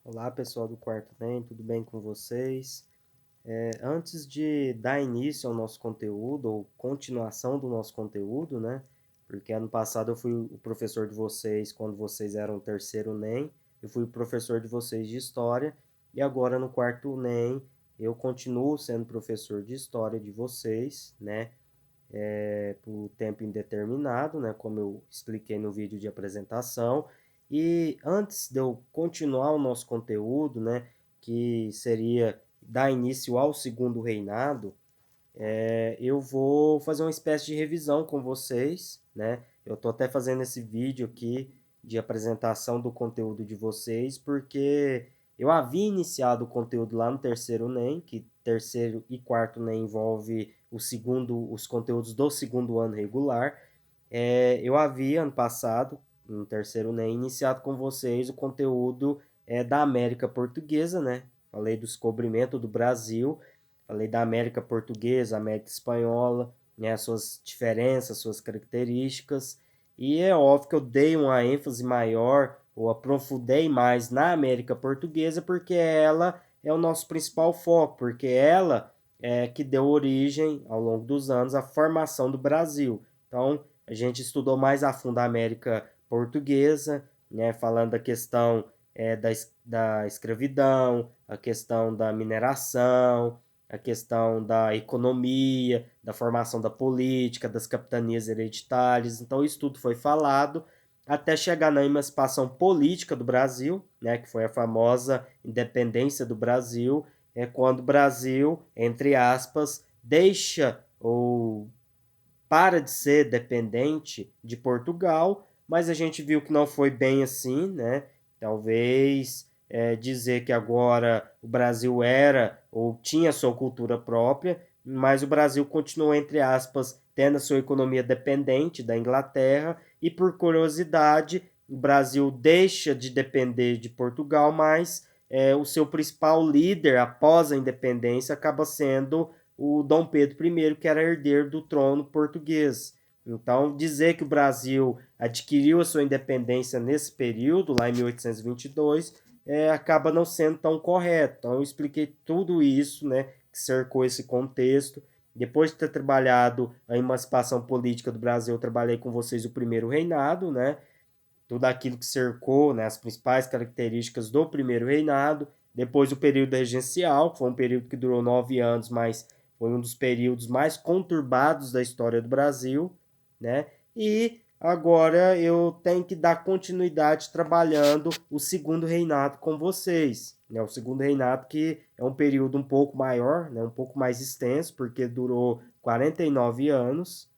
Olá, pessoal do Quarto NEM, tudo bem com vocês? Antes de dar início ao nosso conteúdo, ou continuação do nosso conteúdo, né? Porque ano passado eu fui o professor de vocês quando vocês eram o terceiro NEM, eu fui o professor de vocês de História, e agora no quarto NEM eu continuo sendo professor de História de vocês, né? Por tempo indeterminado, né? Como eu expliquei no vídeo de apresentação. E antes de eu continuar o nosso conteúdo, né? Que seria dar início ao segundo reinado, eu vou fazer uma espécie de revisão com vocês, né? Eu estou até fazendo esse vídeo aqui de apresentação do conteúdo de vocês, porque eu havia iniciado o conteúdo lá no terceiro NEM, que terceiro e quarto NEM envolve os conteúdos do segundo ano regular. Eu havia, ano passado, no terceiro NEM, iniciado com vocês o conteúdo da América Portuguesa, né? Falei do descobrimento do Brasil, falei da América Portuguesa, América Espanhola, né, suas diferenças, suas características, e é óbvio que eu dei uma ênfase maior, ou aprofundei mais na América Portuguesa, porque ela é o nosso principal foco, porque ela é que deu origem, ao longo dos anos, à formação do Brasil. Então, a gente estudou mais a fundo a América Portuguesa, né, falando da questão da escravidão, a questão da mineração, a questão da economia, da formação da política, das capitanias hereditárias. Então, isso tudo foi falado até chegar na emancipação política do Brasil, né, que foi a famosa independência do Brasil, quando o Brasil, entre aspas, deixa ou para de ser dependente de Portugal, mas a gente viu que não foi bem assim, né? Talvez dizer que agora o Brasil era ou tinha sua cultura própria, mas o Brasil continuou, entre aspas, tendo a sua economia dependente da Inglaterra, e por curiosidade, o Brasil deixa de depender de Portugal, mas o seu principal líder após a independência acaba sendo o Dom Pedro I, que era herdeiro do trono português. Então, dizer que o Brasil adquiriu a sua independência nesse período, lá em 1822, acaba não sendo tão correto. Então, eu expliquei tudo isso, né, que cercou esse contexto. Depois de ter trabalhado a emancipação política do Brasil, eu trabalhei com vocês o primeiro reinado, né, tudo aquilo que cercou, né, as principais características do primeiro reinado. Depois o período regencial, que foi um período que durou 9 anos, mas foi um dos períodos mais conturbados da história do Brasil, né? E agora eu tenho que dar continuidade trabalhando o segundo reinado com vocês, né? O segundo reinado, que é um período um pouco maior, né? Um pouco mais extenso, porque durou 49 anos.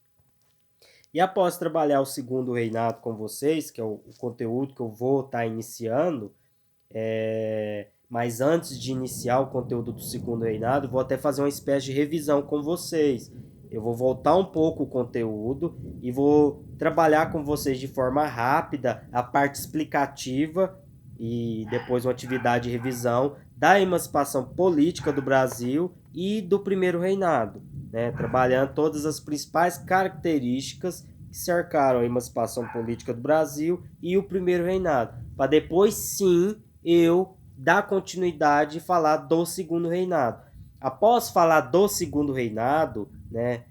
E após trabalhar o segundo reinado com vocês, que é o conteúdo que eu vou estar iniciando, mas antes de iniciar o conteúdo do segundo reinado, vou até fazer uma espécie de revisão com vocês. Eu vou voltar um pouco o conteúdo e vou trabalhar com vocês de forma rápida a parte explicativa e depois uma atividade de revisão da emancipação política do Brasil e do primeiro reinado, né? Trabalhando todas as principais características que cercaram a emancipação política do Brasil e o primeiro reinado, para depois sim eu dar continuidade e falar do segundo reinado. Após falar do segundo reinado, né,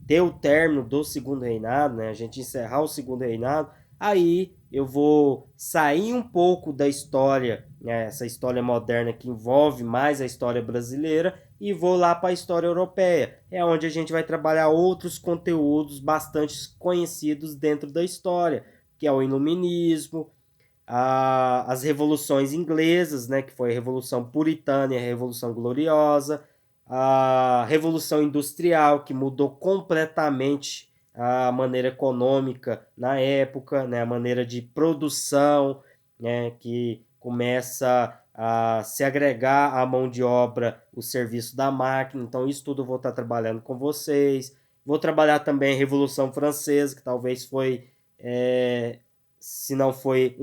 ter o término do segundo reinado, né, a gente encerrar o segundo reinado, aí eu vou sair um pouco da história, né, essa história moderna que envolve mais a história brasileira, e vou lá para a história europeia. É onde a gente vai trabalhar outros conteúdos bastante conhecidos dentro da história, que é o iluminismo, as revoluções inglesas, né, que foi a Revolução Puritana e a Revolução Gloriosa, a Revolução Industrial, que mudou completamente a maneira econômica na época, né, a maneira de produção, né, que começa a se agregar à mão de obra o serviço da máquina. Então, isso tudo eu vou estar trabalhando com vocês. Vou trabalhar também a Revolução Francesa, que talvez foi se não foi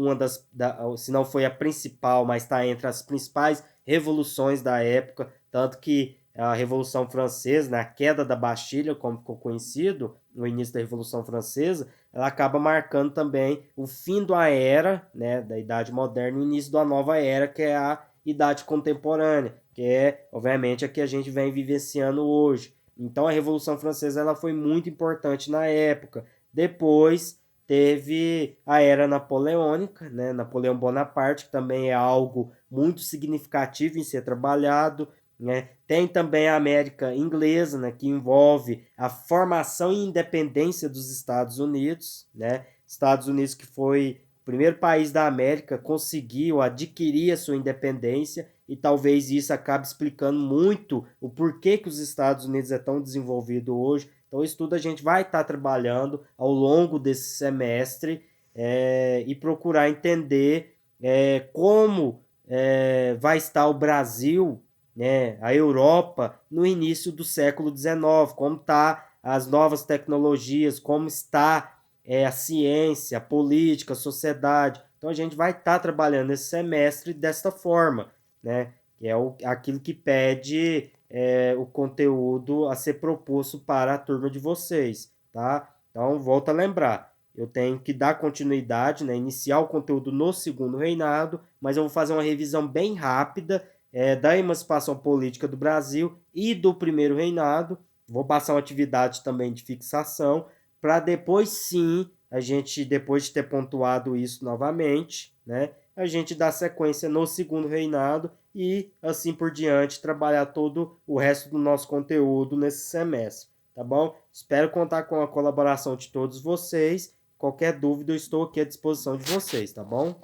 se não foi a principal, mas está entre as principais revoluções da época, tanto que a Revolução Francesa, né, a queda da Bastilha, como ficou conhecido, no início da Revolução Francesa, ela acaba marcando também o fim de uma era, né, da Idade Moderna e o início de uma nova era, que é a Idade Contemporânea, que é, obviamente, a que a gente vem vivenciando hoje. Então, a Revolução Francesa ela foi muito importante na época. Depois teve a Era Napoleônica, né? Napoleão Bonaparte, que também é algo muito significativo em ser trabalhado. Né? Tem também a América Inglesa, né, que envolve a formação e independência dos Estados Unidos. Né? Estados Unidos que foi o primeiro país da América conseguiu adquirir a sua independência e talvez isso acabe explicando muito o porquê que os Estados Unidos é tão desenvolvido hoje. Então, isso tudo a gente vai estar trabalhando ao longo desse semestre e procurar entender como vai estar o Brasil, né, a Europa, no início do século XIX, como está as novas tecnologias, como está a ciência, a política, a sociedade. Então a gente vai estar trabalhando esse semestre desta forma, né? Que é aquilo que pede o conteúdo a ser proposto para a turma de vocês, tá? Então volto a lembrar, eu tenho que dar continuidade, né? Iniciar o conteúdo no segundo reinado, mas eu vou fazer uma revisão bem rápida da emancipação política do Brasil e do primeiro reinado. Vou passar uma atividade também de fixação para depois sim, a gente, depois de ter pontuado isso novamente, né, a gente dar sequência no segundo reinado e assim por diante trabalhar todo o resto do nosso conteúdo nesse semestre, tá bom? Espero contar com a colaboração de todos vocês. Qualquer dúvida, eu estou aqui à disposição de vocês, tá bom?